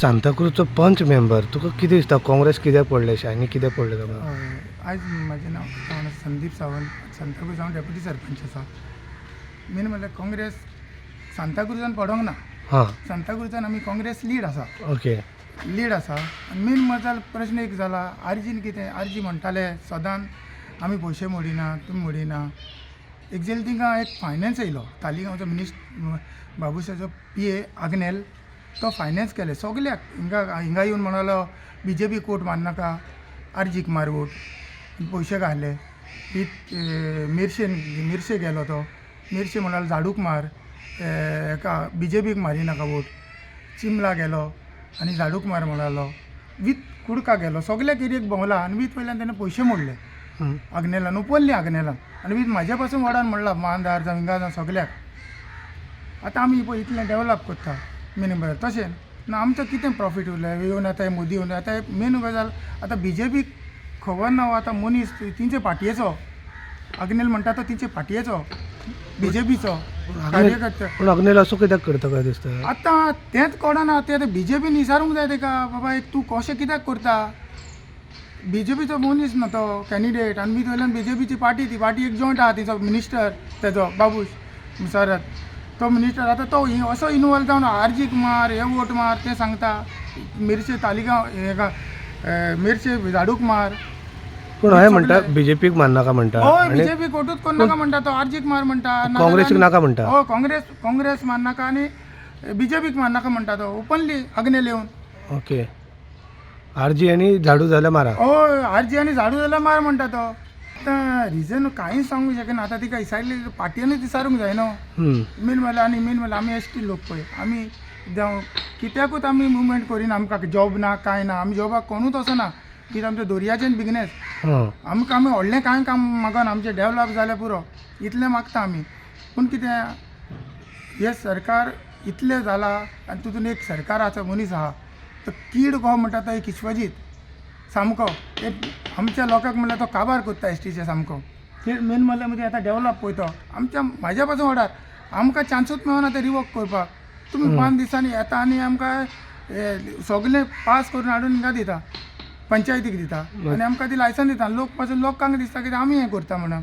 सांताक्रूजचो पंच मेंबर तुका कितें दिसता काँग्रेस कित्याक पडले शायनी कित्याक पडले तुका? आज म्हजें नांव संदीप सावंत सांताक्रूज हांव डेप्युटी सरपंच आसा. मेन म्हणल्यार काँग्रेस सांताक्रूजान पडोंक ना. हां सांताक्रूजान आमी काँग्रेस लीड आसा आनी मेन म्हजो प्रश्न एक जाला आरजीन कितें आरजी म्हणटाले सदांच आमी पयशे मोडिना तुमी मोडिना. एक्झॅक्ट तिंगा एक फायनान्स येयलो तालिगांवचो बाबूसाचो PA आग्नेल तो फायनान्स केले सगल्याक हिंगा येवन म्हणालो BJP कोट मारनाका आरजीक मार वोट पयशे घाले. मिरशे गेलो तो मिरशे म्हणालो झाडूक मार एका BJPक मारी नाका वोट. चिमला गेलो आनी झाडूक मार म्हणालो. वीत कुडका गेलो सगल्याक एरियेक भोंवला आनी वीत वयल्यान ताणें पयशे मोडले आग्नेलान उपल्ली आग्नेलान आनी वीत म्हाज्या पासून वाडान म्हणला मांदार जावं हिंगा जावं सगल्याक. आतां आमी पळय इतलें डेवलप करता मेन म्हणल्यार तशें ना आमचो कितें प्रॉफीट उरलें येवन आतां मोदी येवन आतां मेन गजाल आतां BJPक खबर ना आतां मनीस तिंचे पाटयेचो आग्नेल म्हणटा तो तिंचे पाटयेचो BJPचो कार्यकर्ता. पूण अग्नेल असो कित्याक करता काय दिसता? आतां तेंच कळना तें आतां BJPन विचारूंक जाय तेका बाबा एक तूं कशें कित्याक करता. BJPचो मनीस न्हू तो कॅन्डिडेट आनी वीत वयल्यान BJPची पार्टी ती पार्टी एक जॉयंट आहा तिचो मिनिस्टर तेजो बाबूश सरात तो मिनिस्टर आतां तो असो इनवॉल्व जावन आरजीक मार हे वोट मार तें सांगता मिरचे तालिगांव हेका मिरचे झाडूक मार. पूण हांवें म्हणटा BJPक मारनाका म्हणटा हय BJP कोटूच करनाका म्हणटा तो आरजीक मार म्हणटा काँग्रेसीक नाका म्हणटा. हय काँग्रेस मारनाका आनी BJPक मारनाका म्हणटा तो ओपनली आग्नेल येवन. ओके आरजी आनी झाडू जाल्यार मारा. हय आरजी आनी झाडू जाल्यार मार म्हणटा तो. आतां रिजन कांयच सांगूंक शकना आतां तिका विचारली पार्टीनूच विचारूंक जाय न्हू. मेन म्हणल्यार आमी ST लोक पळय आमी जावं कित्याकूच आमी मुवमेंट करिना आमकां जॉब ना कांय ना आमी जॉबाक कोणूच वचना कित्याक आमचें दर्याचें बिजनेस आमकां आमी व्हडलें कांय काम मागना आमचें डेवलप जाल्यार पुरो इतलें मागता आमी. पूण कितें हे सरकार इतलें जाला आनी तितून एक सरकाराचो मनीस आहा तो कीड गो म्हणटा तो एक विश्वजीत सामको एक आमच्या लोकांक म्हणल्यार तो काबार करता STचे सामको. ते मेन म्हणल्यार म्हणजे आतां डेवलप पळयतो म्हाज्या पासून वाडार आमकां चान्सूच मेळना ते रिवोक करपाक. तुमी 5 दिसांनी येता आनी आमकां सगळें पास करून हाडून हिंगा दिता पंचायतीक दिता आनी आमकां ती लायसन दिता लोक पासून लोकांक दिसता की आमी हें करता म्हणून.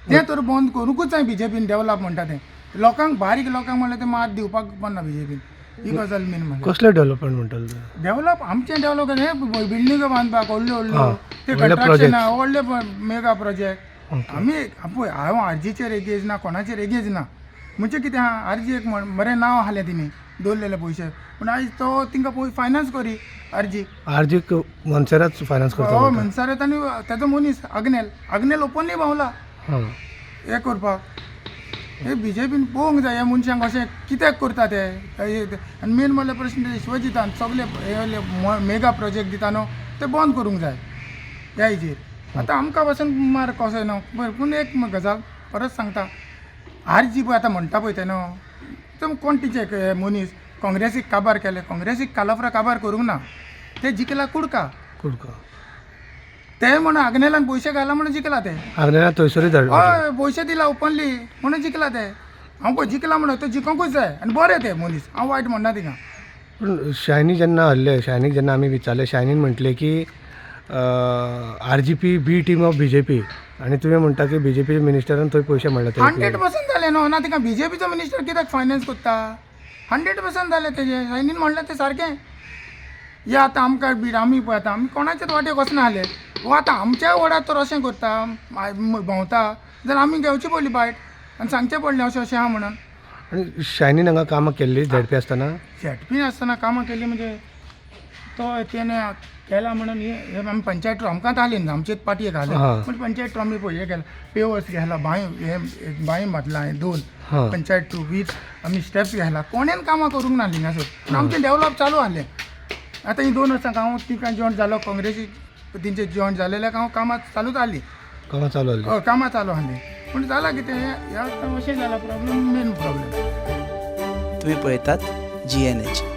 तें तर बंद करूंकूच जाय BJPन डेवलप म्हणटा तें लोकांक बारीक लोकांक म्हणल्यार तें मात दिवपाक पडना BJPन ही गजाल मेन म्हणल्यार. कसलें डेवलपमेंट म्हणटाले? डेवलप आमचें डेवलप हे बिल्डिंगो बांदपाक व्हडल्यो ते कंस्ट्रक्शन व्हडले मेगा प्रोजेक्ट आमी पळय हांव आरजीचेर एगेज ना कोणाचेर एगेज ना. म्हणजे कितें आहा आरजी एक बरें नांव आहलें तिणी दवरलेले पयशे पूण आयज तो तिंका फायनान्स करी आरजीक मनशाराच फायनान्स करता. हय मनशारात आनी तेजो मनीस आग्नेल ओपनली भावला हें करपाक. हे BJPन पळोवंक जाय ह्या मनशांक अशें कित्याक करता ते. आनी मेन म्हणल्यार प्रश्न विश्वजितान सगळे हे मेगा प्रोजेक्ट दिता न्हू ते बंद करूंक जाय ह्या हेजेर. आतां आमकां पासून मार कशें न्हू पूण एक गजाल परत सांगता आरजी पळय आतां म्हणटा पळय ते न्हू ते कोण तिचे मनीस काँग्रेसीक काबार केले काँग्रेसीक कालाफ्रा काबार करूंक ना ते जिखला कुडका ते म्हणून आग्नेलान पयशे घाला म्हणून जिखला ते आग्नेलान थंयसरूच हय पयशे दिला ओपनली म्हणून जिखला ते. हांव पळय जिखला म्हणून तो जिखोंकूच जाय आनी बरें ते मनीस हांव वायट म्हणना तिका. पूण शायनी जेन्ना आहले शायनीक जेन्ना आमी विचारले शायनीन म्हटलें की RGP B team of BJP आनी तुवें म्हणटा की BJP मिनिस्टरान थंय पयशे म्हणले ते 100% जालें न्हू ना तिका BJPचो मिनिस्टर कित्याक फायनान्स करता 100% जालें तेजें. शायनीन म्हणलें तें सारकें. हे आतां आमकां आमी पळय आतां आमी कोणाचेच वाटेक वचना आहले वो आतां आमच्या वाड्यार तर अशें करता भोंवता जाल्यार आमी घेवची पडली बायट आनी सांगचें पडलें अशें अशें आहा म्हणून. आनी शायनीन हांगा कामां केल्ली ZP आसतना आसतना कामां केली म्हणजे तो तेणें केला म्हणून हे आमी पंचायत आमकांच आहली न्ही आमचेच पाटयेक आहले पूण पंचायत आमी पळय हे केला पेवर्स घाला बांय मारला हांवें 2 पंचायत वीज आमी स्टेप्स घाला कोणेन कामां करूंक ना हिंगासर पूण आमचें डेवलप चालू आहलें. आतां ही 2 वर्सां हांव तिका जॉयंट जालो काँग्रेसीक तेंचे जॉयंट जालेल्याक हांव कामां चालूच आहली कामां चालू आहली पूण जालां कितें हें अशें जाला प्रॉब्लेम मेन प्रॉब्लेम. तुम्ही पळयतात GNH.